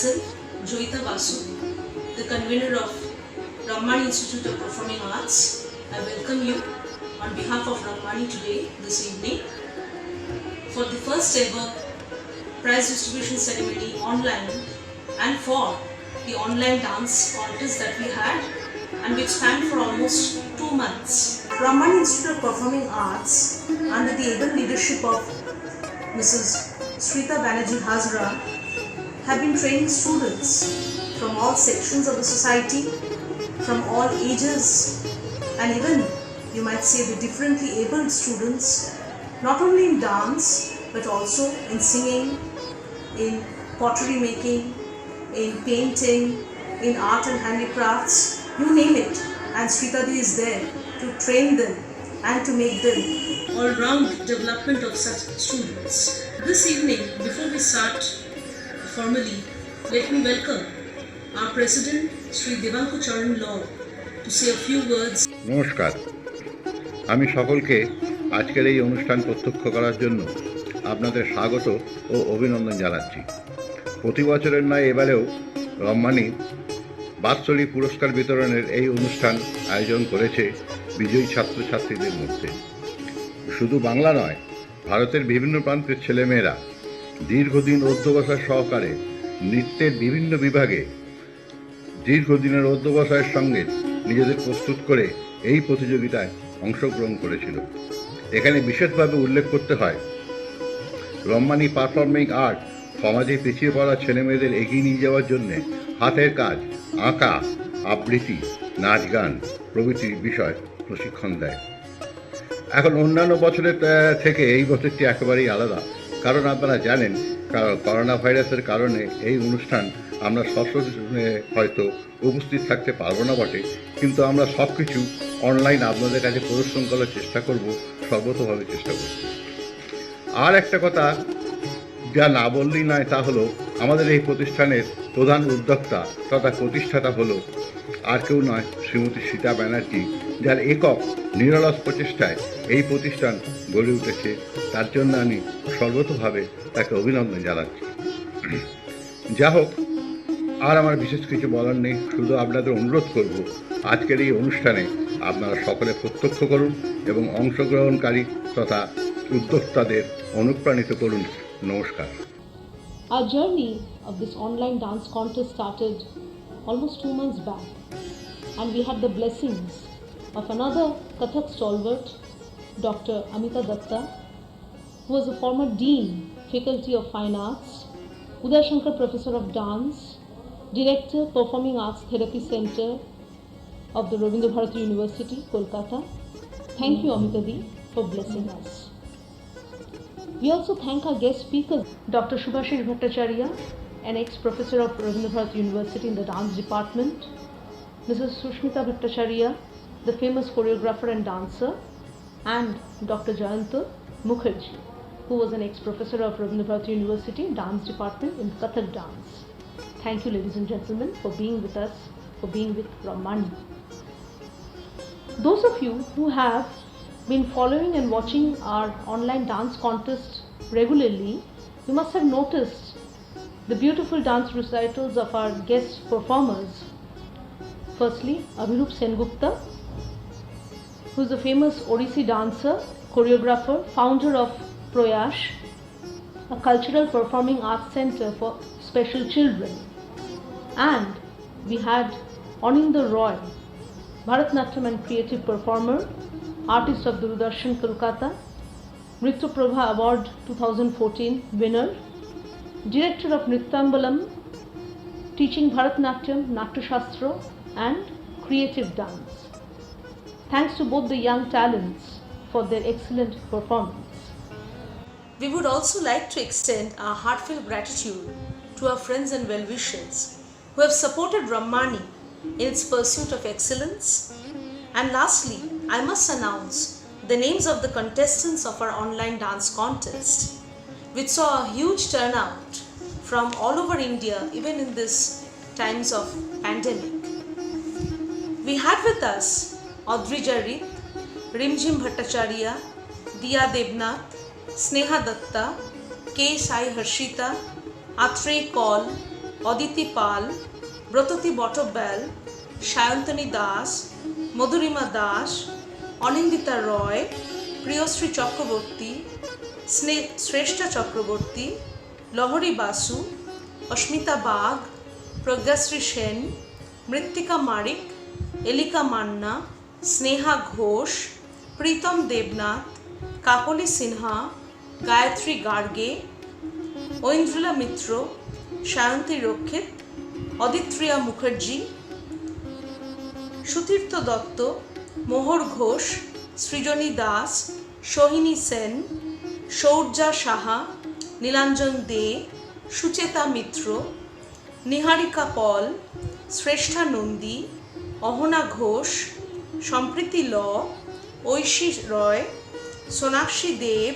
myself, Joyita Basu, the convener of Rammani Institute of Performing Arts. I welcome you on behalf of Rammani today, this evening, for the first ever prize distribution ceremony online and for the online dance contest that we had and which spanned for almost 2 months. Rammani Institute of Performing Arts, under the able leadership of Mrs. Shrita Banerjee Hazra, have been training students from all sections of the society, from all ages, and even you might say the differently abled students, not only in dance but also in singing, in pottery making, in painting, in art and handicrafts, you name it, and Sritadi is there to train them and to make them all-round development of such students. This evening, before we start formally, let me welcome our President, Sri Devanku Charan Law, to say a few words. নমস্কার, আমি সকলকে আজকের এই অনুষ্ঠান প্রত্যক্ষ করার জন্য আপনাদের স্বাগত ও অভিনন্দন জানাচ্ছি। প্রতি বছরের নয় এবারেও রম্মানি বাৎসরিক পুরস্কার বিতরণের এই অনুষ্ঠান আয়োজন করেছে বিজয়ী ছাত্রছাত্রীদের মধ্যে। শুধু বাংলা নয়, ভারতের বিভিন্ন প্রান্তের ছেলেমেয়েরা দীর্ঘদিন অধ্যবসায় সহকারে নৃত্যের বিভিন্ন বিভাগে দীর্ঘদিনের অধ্যবসায়ের সঙ্গে নিজেদের প্রস্তুত করে এই প্রতিযোগিতায় অংশগ্রহণ করেছিল। এখানে বিশেষভাবে উল্লেখ করতে হয় রম্মানি পারফর্মিং আর্ট সমাজে পিছিয়ে পড়া ছেলেমেয়েদের এগিয়ে নিয়ে যাওয়ার জন্যে হাতের কাজ, আঁকা, আবৃত্তি, নাচ গান প্রভৃতি বিষয় প্রশিক্ষণ দেয়। এখন অন্যান্য বছরের থেকে এই বছরটি একেবারেই আলাদা, কারণ আপনারা জানেন করোনা ভাইরাসের কারণে এই অনুষ্ঠান আমরা সশরীরে হয়তো উপস্থিত থাকতে পারবো না বটে, কিন্তু আমরা সব কিছু অনলাইন আপনাদের কাছে প্রদর্শন করার চেষ্টা করব, সর্বতোভাবে চেষ্টা করব। আর একটা কথা যা না বললেই নয়, তা হলো আমাদের এই প্রতিষ্ঠানের প্রধান উদ্যোক্তা তথা প্রতিষ্ঠাতা হলো আর কেউ নয়, শ্রীমতী সীতা ব্যানার্জি, যার একক নিরলস প্রচেষ্টায় এই প্রতিষ্ঠান গড়ে উঠেছে। তার জন্য আমি সর্বতোভাবে তাকে অভিনন্দন জানাচ্ছি। যা হোক, আর আমার বিশেষ কিছু বলার নেই, শুধু আপনাদের অনুরোধ করব আজকের এই অনুষ্ঠানে আপনারা সকলে প্রত্যক্ষ করুন এবং অংশগ্রহণকারী তথা উদ্যোক্তাদের অনুপ্রাণিত করুন। নমস্কার। Our journey of this online dance contest started almost 2 months back, and we had the blessings of another Kathak stalwart, Dr. Amita Datta, who was a former Dean, Faculty of Fine Arts, Uday Shankar Professor of Dance, Director, Performing Arts Therapy Center of the Rabindra Bharati University, Kolkata. Thank you, Amita Di, for blessing us. We also thank our guest speakers, Dr. Shubhashish Bhattacharya, an ex-professor of Rabindra Bharati University in the dance department, Mrs. Sushmita Bhattacharya, the famous choreographer and dancer, and Dr. Jayanta Mukherjee, who was an ex-professor of Rabindra Bharati University dance department in Kathak dance. Thank you, ladies and gentlemen, for being with us, for being with Rammani. Those of you who have been following and watching our online dance contest regularly, you must have noticed the beautiful dance recitals of our guest performers. Firstly, Abhirup Sengupta, who is a famous Odissi dancer, choreographer, founder of Proyash, a cultural performing arts center for special children. And we had Aninder Roy, Bharatnatyam and creative performer, artist of Doordarshan Kolkata, Nritya Prabha Award 2014 winner, director of Nrittambalam, teaching Bharatnatyam, Natya Shastra and creative dance. Thanks to both the young talents for their excellent performance. We would also like to extend our heartfelt gratitude to our friends and well-wishers who have supported Rammani in its pursuit of excellence. And lastly, I must announce the names of the contestants of our online dance contest, which saw a huge turnout from all over India, even in these times of pandemic. We had with us Audrey Jarit, Rimjim Bhattacharya, Diya Debnath, Sneha Datta, K. Sai Harshita, Atrey Kaul, Aditi Pal, Bratati Batabyal, Sayantani Das, Madhurima Das, Anindita Roy, Priyashree Chakraborty, Shreshtha Chakraborty, Lahari Basu, Asmita Bag, Pragyashree Sen, Mrittika Marik, এলিকা Manna, Sneha Ghosh, Pritam Debnath, কাকলি সিনহা, গায়ত্রী গার্গে, ঐন্দ্রিলা মিত্র, সায়ন্তী রক্ষিত, অদিত্রিয়া মুখার্জি, সুতীর্থ দত্ত, মোহর ঘোষ, সৃজনী দাস, সোহিনী সেন, শৌর্যা সাহা, নীলাঞ্জন দে, সুচেতা মিত্র, নিহারিকা পল, শ্রেষ্ঠা নন্দী, অহনা ঘোষ, সম্প্রীতি ল, ঐশী রয়, সোনাক্ষী দেব,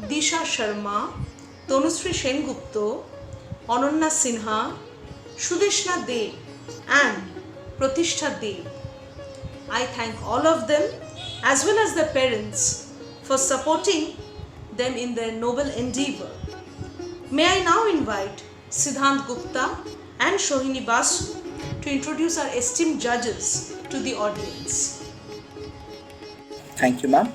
দিশা শর্মা, তনুশ্রী সেনগুপ্ত, অনন্যা সিনহা, সুদেশনা দে and Pratishtha Dev. I thank all of them as well as their parents for supporting them in their noble endeavor. May I now invite Siddhant Gupta and Sohini Basu to introduce our esteemed judges to the audience. Thank you, ma'am.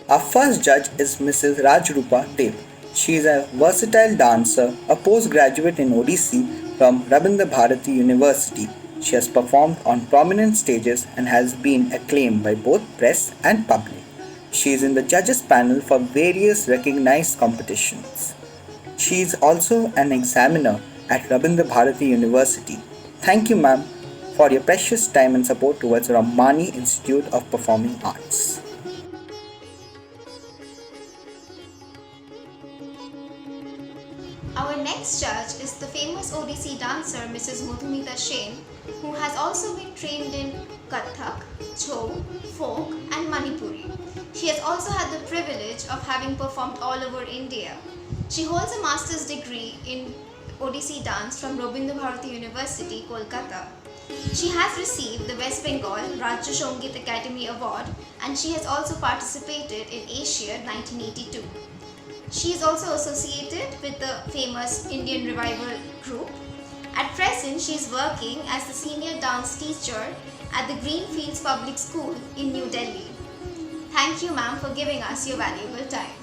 Our first judge is Mrs. Rajrupa Dev. She is a versatile dancer, a postgraduate in Odissi from Rabindra Bharati University. She has performed on prominent stages and has been acclaimed by both press and public. She is in the judges panel for various recognized competitions. She is also an examiner at Rabindra Bharati University. Thank you, ma'am, for your precious time and support towards Ramani Institute of Performing Arts. Our next judge is the famous Odissi dancer Mrs. Madhumita Sen, who has also been trained in Kathak, Chhau, folk and Manipuri. She has also had the privilege of having performed all over India. She holds a master's degree in Odissi dance from Rabindra Bharati University, Kolkata. She has received the West Bengal Rajya Sangeet Academy Award and she has also participated in Asia 1982. She is also associated with the famous Indian Revival group. At present, she is working as the senior dance teacher at the Greenfields Public School in New Delhi. Thank you, ma'am, for giving us your valuable time.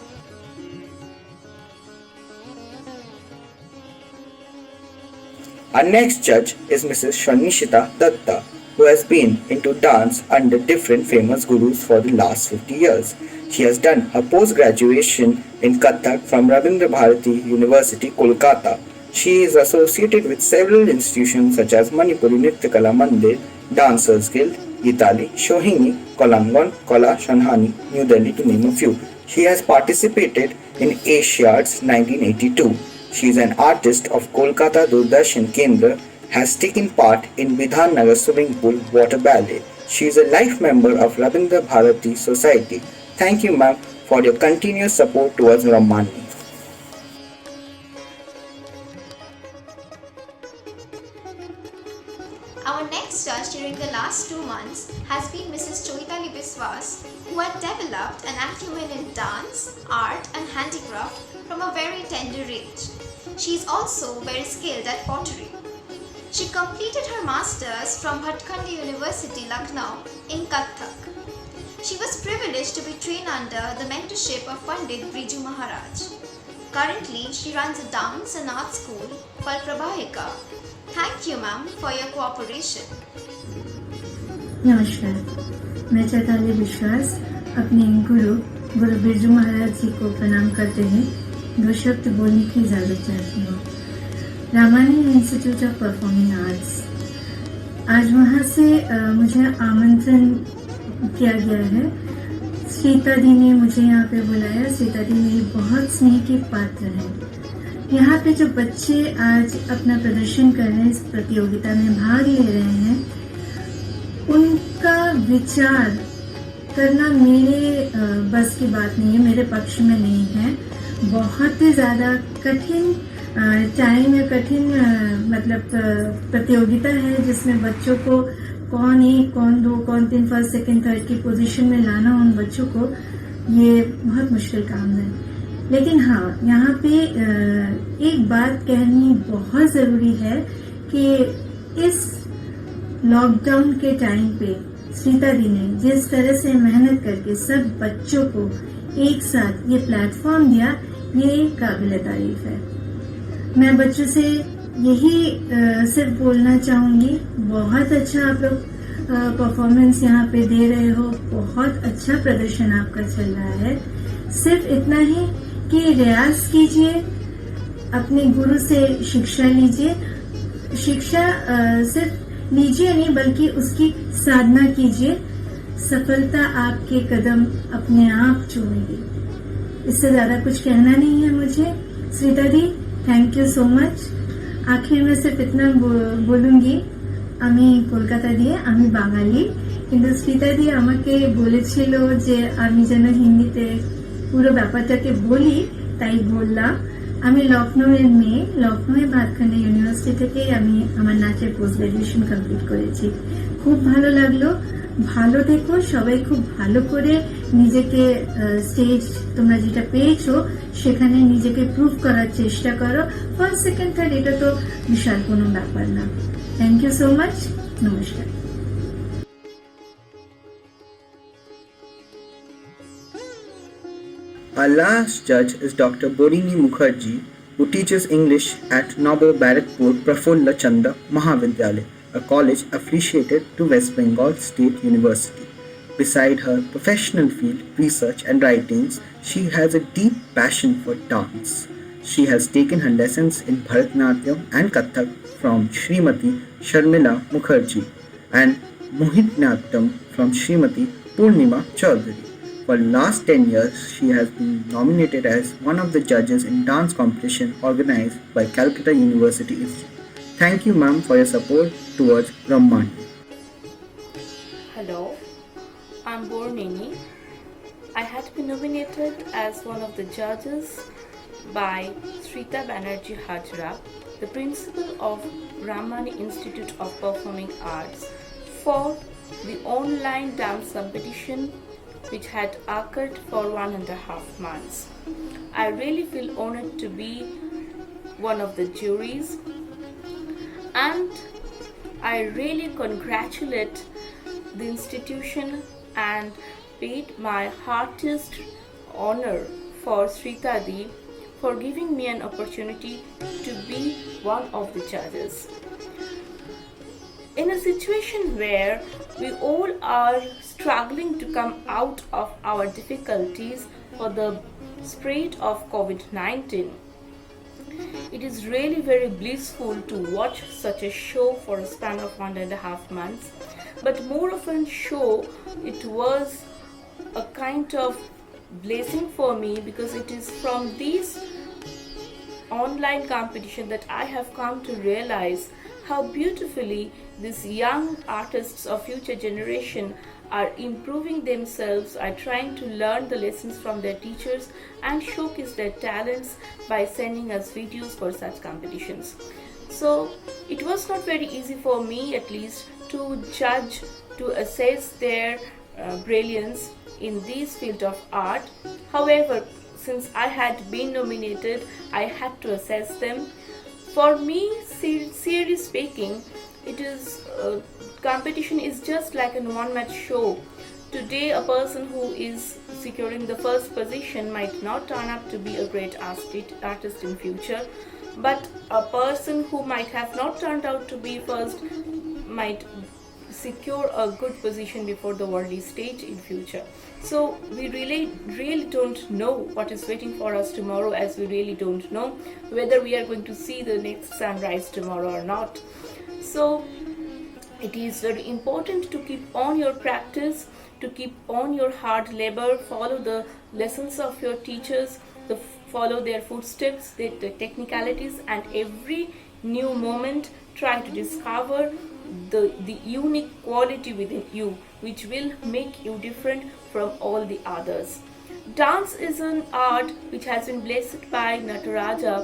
Our next judge is Mrs. Shanishita Datta, who has been into dance under different famous gurus for the last 50 years. She has done her post-graduation in Kathak from Rabindra Bharati University, Kolkata. She is associated with several institutions such as Manipuri Nritya Kala Mandir, Dancers Guild, Gitali, Sohini, Kolangon, Kala, Shanhani, New Delhi to name a few. She has participated in Asiads 1982. She is an artist of Kolkata Doordarshan Kendra, has taken part in Bidhan Nagar Swimming Pool Water Ballet. She is a life member of Rabindra Bharati Society. Thank you, ma'am, for your continuous support towards Ramani. Our next judge during the last 2 months has been Mrs. Choitali Biswas, who had developed an acumen in dance, art and handicraft from a very tender age. She is also very skilled at pottery. She completed her masters from Bhatkhandi University, Lucknow in Kathak. She was privileged to be trained under the mentorship of Pandit Briju Maharaj. Currently, she runs a dance and art school called Prabhahika. Thank you, ma'am, for your cooperation. नमस्कार, मैं चैताली विश्वास अपने गुरु बिरजू महाराज जी को प्रणाम करते हुए 2 शब्द बोलने की इजाज़त चाहती हूँ। Ramani institute of performing arts, आज वहाँ से मुझे आमंत्रण किया गया है। सीता दी ने मुझे यहाँ पे बुलाया। सीता दी मेरी बहुत स्नेह के पात्र हैं। यहाँ पे जो बच्चे आज अपना प्रदर्शन कर रहे हैं, इस प्रतियोगिता में भाग ले रहे हैं, उनका विचार करना मेरे बस की बात नहीं है, मेरे पक्ष में नहीं है। बहुत ही ज़्यादा कठिन टाइम या कठिन मतलब प्रतियोगिता है, जिसमें बच्चों को कौन 1, कौन 2, कौन 3 फर्स्ट सेकंड थर्ड की पोजीशन में लाना, उन बच्चों को ये बहुत मुश्किल काम है। लेकिन हाँ, यहाँ पे एक बात कहनी बहुत ज़रूरी है कि इस लॉकडाउन के टाइम पे श्रीता दी ने जिस तरह से मेहनत करके सब बच्चों को एक साथ ये प्लेटफॉर्म दिया, ये काबिल तारीफ है। मैं बच्चों से यही सिर्फ बोलना चाहूँगी, बहुत अच्छा आप लोग परफॉर्मेंस यहाँ पे दे रहे हो, बहुत अच्छा प्रदर्शन आपका चल रहा है। सिर्फ इतना ही कि रियाज कीजिए, अपने गुरु से शिक्षा लीजिए। शिक्षा सिर्फ लीजिए नहीं बल्कि उसकी साधना कीजिए, सफलता आपके कदम अपने आप चूमेगी। इससे ज्यादा कुछ कहना नहीं है मुझे। श्रीता दी, थैंक यू सो मच। आखिर में सिर्फ इतना बोलूंगी, আমি কলকাতা দিয়ে, আমি বাঙালি, কিন্তু শ্রীতা দি আমাকে বলেছিল যে আমি যেন হিন্দিতে পুরো ব্যাপারটাকে বলি, তাই বললাম। আমি লখনৌয়ের মেয়ে, লখনৌয়ে ভাতখান্ডা ইউনিভার্সিটি থেকে আমি আমার নাচের পোস্ট গ্রাজুয়েশন কমপ্লিট করেছি। খুব ভালো লাগলো। ভালো থেকো সবাই, খুব ভালো করে নিজেকে স্টেজ তোমরা যেটা পেয়েছো সেখানে নিজেকে প্রুভ করার চেষ্টা করো। ফার্স্ট সেকেন্ড থার্ড এটা তো বিশাল কোনো ব্যাপার না। Thank you so much. নমস্কার। Our last judge is Dr. Borini Mukherjee, who teaches English at Nabar Barakpur Prafulla Chanda Mahavidyalaya, a college affiliated to West Bengal State University. Beside her professional field, research and writings, she has a deep passion for dance. She has taken her lessons in Bharatanatyam and Kathak from Srimati Sharmila Mukherjee and Mohiniyattam from Srimati Purnima Chaudhary. For the last 10 years, she has been nominated as one of the judges in dance competition organized by Calcutta University Institute. Thank you, ma'am, for your support towards Rammani. Hello, I'm Borini. I had been nominated as one of the judges by Shrita Banerjee Hajra, the principal of Rammani Institute of Performing Arts, for the online dance competition which had occurred for 1.5 months. I really feel honored to be one of the juries, and I really congratulate the institution and paid my heartiest honor for Shrita Di for giving me an opportunity to be one of the judges. In a situation where we all are struggling to come out of our difficulties for the spread of COVID-19, it is really very blissful to watch such a show for a span of 1.5 months. But more often show, it was a kind of blessing for me, because it is from this online competition that I have come to realize how beautifully these young artists of future generation are improving themselves, are trying to learn the lessons from their teachers and showcase their talents by sending us videos for such competitions. So it was not very easy for me, at least, to judge, to assess their brilliance in this field of art. However, since I had been nominated, I had to assess them. For me, seriously speaking, it is competition is just like a one-match show. Today, a person who is securing the first position might not turn up to be a great artist in future, but a person who might have not turned out to be first might secure a good position before the worldly stage in future. So we really don't know what is waiting for us tomorrow, as we really don't know whether we are going to see the next sunrise tomorrow or not. So it is very important to keep on your practice, to keep on your hard labor, follow the lessons of your teachers, follow their footsteps, the technicalities, and every new moment try to discover the unique quality within you, which will make you different from all the others. Dance is an art which has been blessed by Nataraja,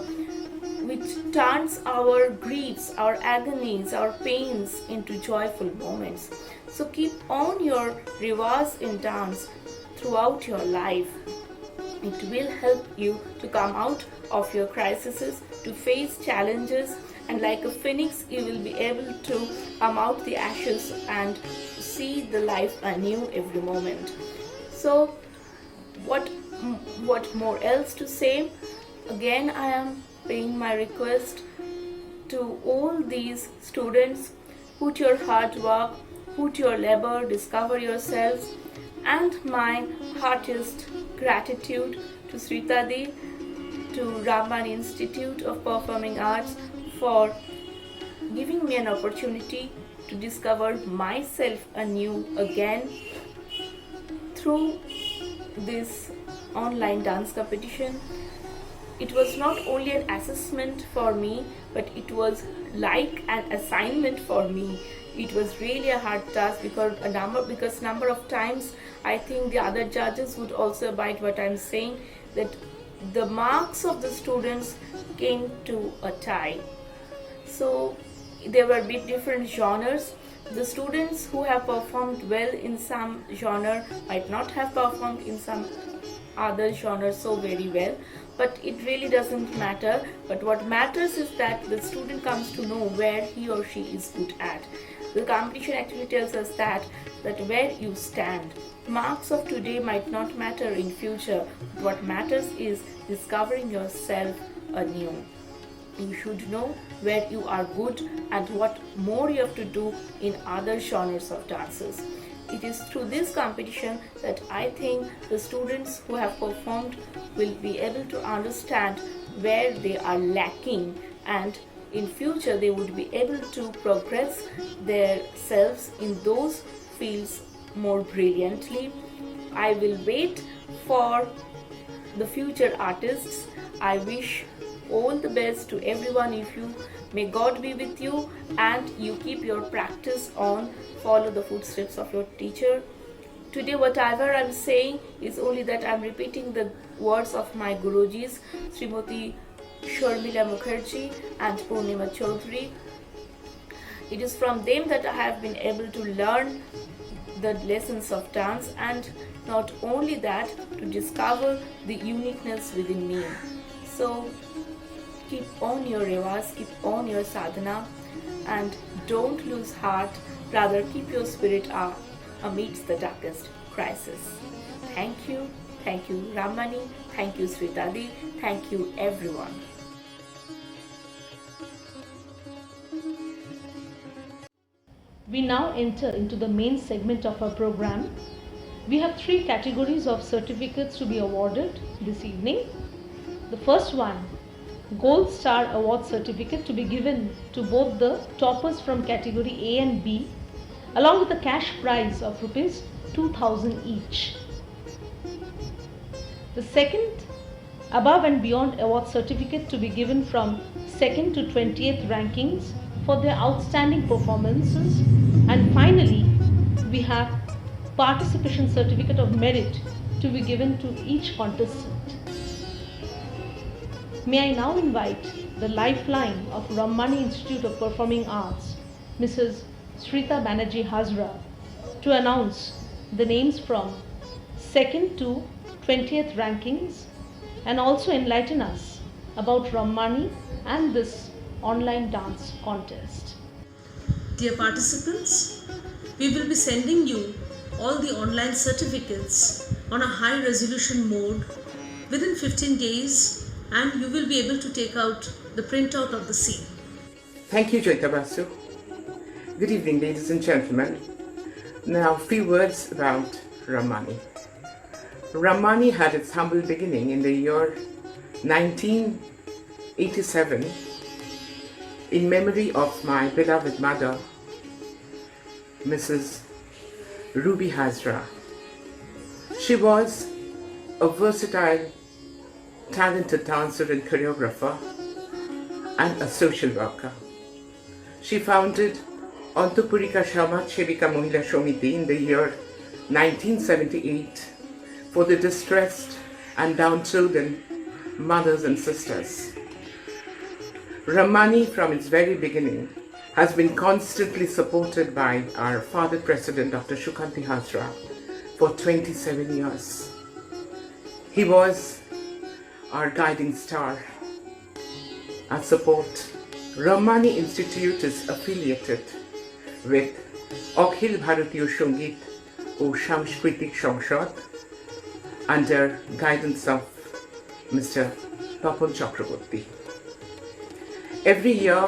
which turns our griefs, our agonies, our pains into joyful moments. So keep on your rewaz in dance throughout your life. It will help you to come out of your crises, to face challenges, and like a phoenix, you will be able to come out the ashes and see the life anew every moment. So, what more else to say? Again, I am paying my request to all these students: put your hard work, put your labor, discover yourselves, and my heartiest gratitude to Sritadi, to Ramani Institute of Performing Arts for giving me an opportunity to discover myself anew again through this online dance competition. It was not only an assessment for me, but it was like an assignment for me. It was really a hard task because number of times I think the other judges would also abide what I'm saying, that the marks of the students came to a tie. So there were bit different genres. The students who have performed well in some genre might not have performed in some other genre so very well, but it really doesn't matter. But what matters is that the student comes to know where he or she is good at. The competition actually tells us that where you stand. Marks of today might not matter in future. What matters is discovering yourself anew. You should know where you are good and what more you have to do in other genres of dances. It is through this competition that I think the students who have performed will be able to understand where they are lacking, and in future they would be able to progress themselves in those fields more brilliantly. I will wait for the future artists. I wish all the best to every one of you. May God be with you and you keep your practice on. Follow the footsteps of your teacher. Today whatever I'm saying is only that I'm repeating the words of my Gurujis, Srimati Sharmila Mukherjee and Purnima Chaudhary. It is from them that I have been able to learn the lessons of dance, and not only that, to discover the uniqueness within me. So keep on your rewaz, keep on your sadhana, and don't lose heart. Rather, keep your spirit up amidst the darkest crisis. Thank you Ramani, thank you Sritadi, thank you everyone. We now enter into the main segment of our program. We have 3 categories of certificates to be awarded this evening. The first one, Gold Star Award certificate, to be given to both the toppers from category A and B, along with a cash prize of rupees 2,000 each. The second, Above and Beyond Award certificate, to be given from 2nd to 20th rankings for their outstanding performances. And finally, we have Participation Certificate of Merit to be given to each contestant. May I now invite the lifeline of Ramani Institute of Performing Arts, Mrs. Shrita Banerjee Hazra, to announce the names from 2nd to 20th rankings and also enlighten us about Ramani and this online dance contest. Dear participants, we will be sending you all the online certificates on a high resolution mode within 15 days, and you will be able to take out the printout of the same. Thank you, Joyita Basu. Good evening, ladies and gentlemen. Now, a few words about Ramani. Ramani had its humble beginning in the year 1987 in memory of my beloved mother, Mrs. Ruby Hazra. She was a versatile, talented dancer and choreographer and a social worker. She founded Antapurika Shamaj Sevika Mohila Shomiti in the year 1978 for the distressed and downtrodden mothers and sisters. Ramani, from its very beginning, has been constantly supported by our father president, Dr. Shukanti Hazra, for 27 years. He was our guiding star, our support. Ramani Institute is affiliated with Akhil Bharatiya Sangeet o Sanskritik সংসদ under guidance of Mr. Papal Chakraborty. Every year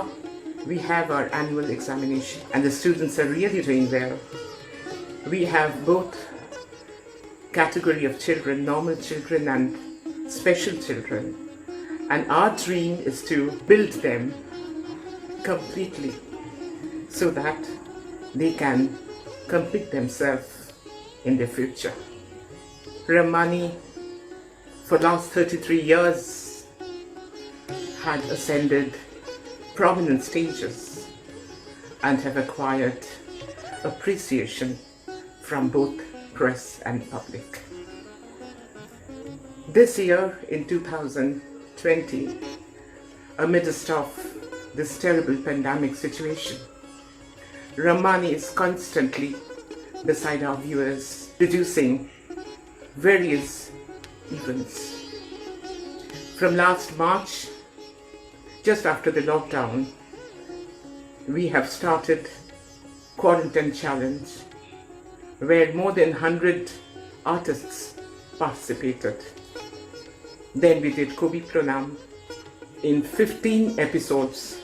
we have our annual examination and the students are really doing well. We have both category of children, normal children and special children, and our dream is to build them completely so that they can complete themselves in the future. Ramani for last 33 years had ascended prominent stages and have acquired appreciation from both press and public. This year in 2020, amidst of this terrible pandemic situation, Ramani is constantly beside our viewers, producing various events. From last March, just after the lockdown, we have started Quarantine Challenge, where more than 100 artists participated. Then we did Kobi Pranam in 15 episodes,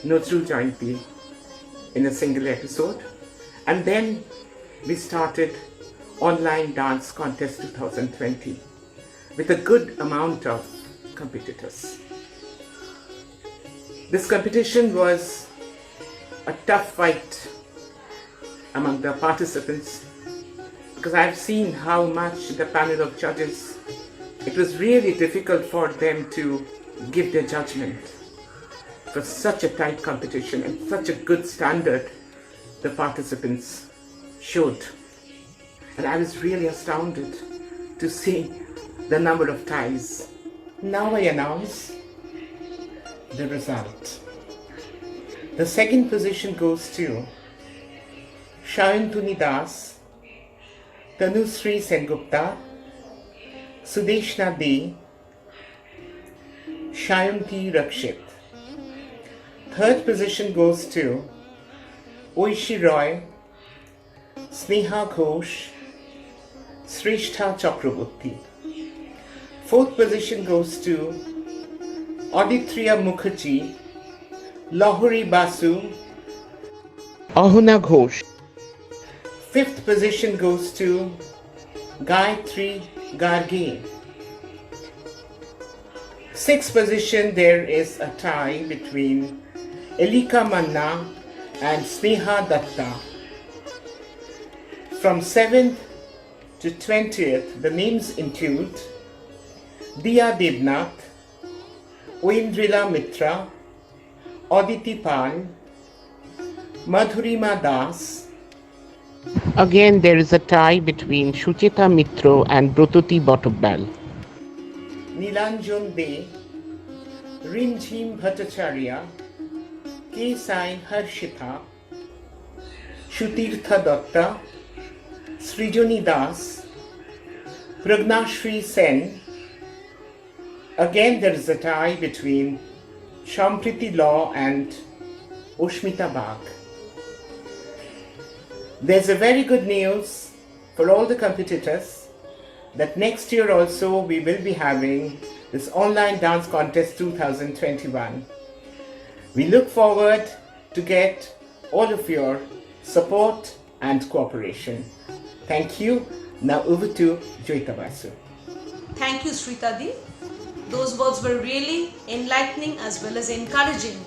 Nazrul Jayanti in a single episode, and then we started Online Dance Contest 2020 with a good amount of competitors. This competition was a tough fight among the participants because I've seen how much the panel of judges, it was really difficult for them to give their judgment for such a tight competition and such a good standard the participants showed. And I was really astounded to see the number of ties. Now I announce the result. The second position goes to Shayantuni Das, Tanusri Sengupta, Sudeshna De, Shayanti Rakshit. Third position goes to Oishi Roy, Sneha Ghosh, Srishtha Chakraborty. Fourth position goes to Aditya Mukherjee, Lahori Basu, Ahuna Ghosh. Fifth position goes to Gayatri Garge. Sixth position, there is a tie between Elika Manna and Sneha Datta. From 7th to 20th, the names include Diya Devnath, Oindrila Mitra, Aditi Pal, Madhurima Das. Again, there is a tie between Shucheta Mitro and Brototi Botobal. Nilanjan De, Rimjhim Bhattacharya, K. Sai Harshita, Shutirtha Datta, Srijoni Das, Pragnashri Sen. Again, there is a tie between Shampriti Law and Ushmita Bagh. There's a very good news for all the competitors that next year also we will be having this Online Dance Contest 2021. We look forward to get all of your support and cooperation. Thank you. Now over to Joyita Basu. Thank you, Sritadi. Those words were really enlightening as well as encouraging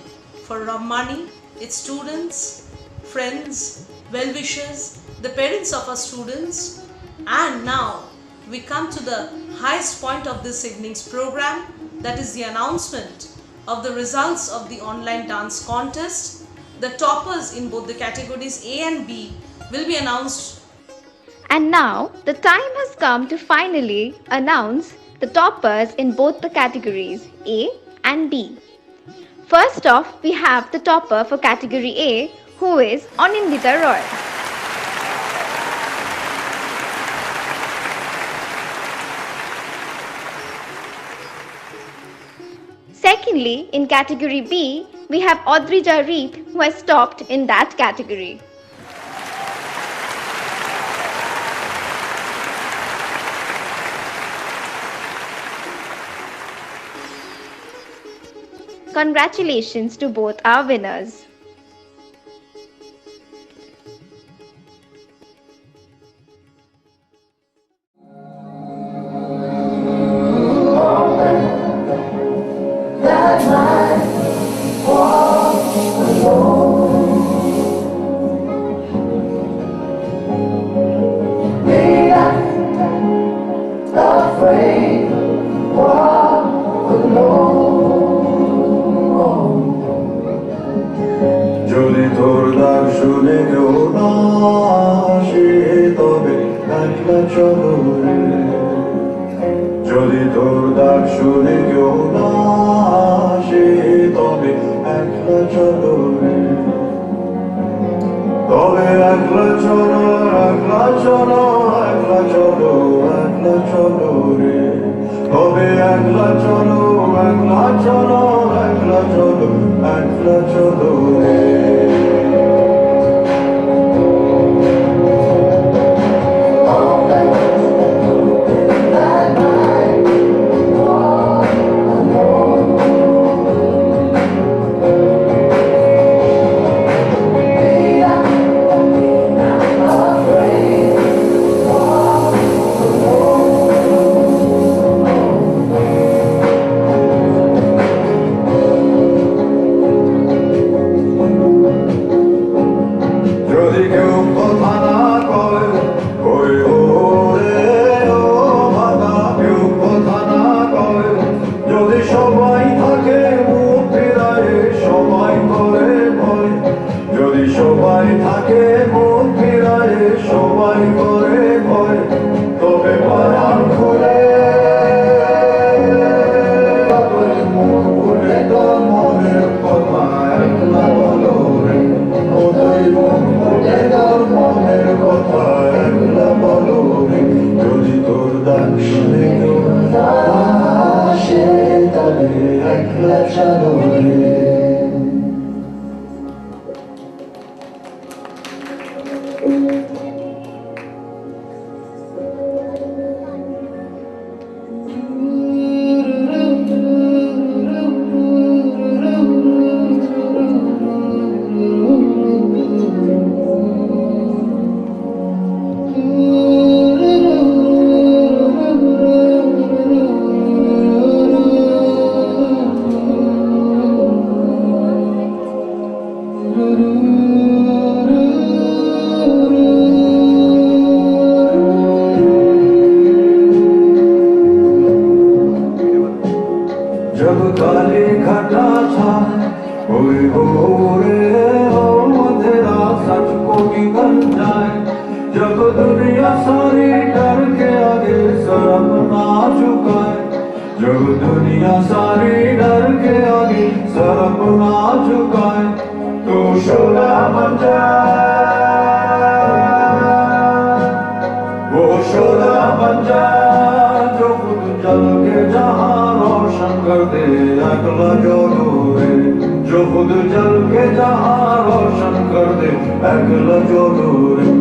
for Ramani, its students, friends, well-wishers, the parents of our students. And now we come to the highest point of this evening's program, that is the announcement of the results of the online dance contest. The toppers in both the categories A and B will be announced. And now the time has come to finally announce the toppers in both the categories A and B. First off, we have the topper for category A, who is Anindita Roy. Secondly, in category B, we have Audrija Reith, who has topped in that category. Congratulations to both our winners. যদি তোর ডাক শুনে কেউ না আসে তবে একলা চলো রে যদি তোর ডাক শুনে কেউ না আসে তবে একলা চলো রে তবে একলা চলো একলা চলো একলা চলো একলা চলো রে তবে একলা চলো একলা চলো একলা চলো একলা চলো রে যদি কেউ কথা না কয় ওই ওরে ও ভাগা কেউ কথা না কয় যদি সবাই থাকে মুখ ফিরায় সবাই করে ভয় যদি সবাই থাকে মুখ ফিরায় সবাই করে ভয় তবে পরাণ খুলে মুখ খুলে তোর মনের কথা একলা বলো রে ওদের মুখ খুলে তোর মনের কথা একলা বলো রে যদি তোর ডাক শুনে কেউ না আসে তবে একলা চলো রে जब काली घटा छाए ओए हो रे हो तेरा सच को निकल जाए जब दुनिया सारी डर के आगे सर अपना झुकाए जब दुनिया सारी डर के आगे सर अपना झुकाए तो शोला बन जाए वो शोला बन जाए जो खुद जल के जहां रोशन कर दे अगला जोड़ो रे जो खुद जल के जहां रोशन कर दे अगला जोड़ो रे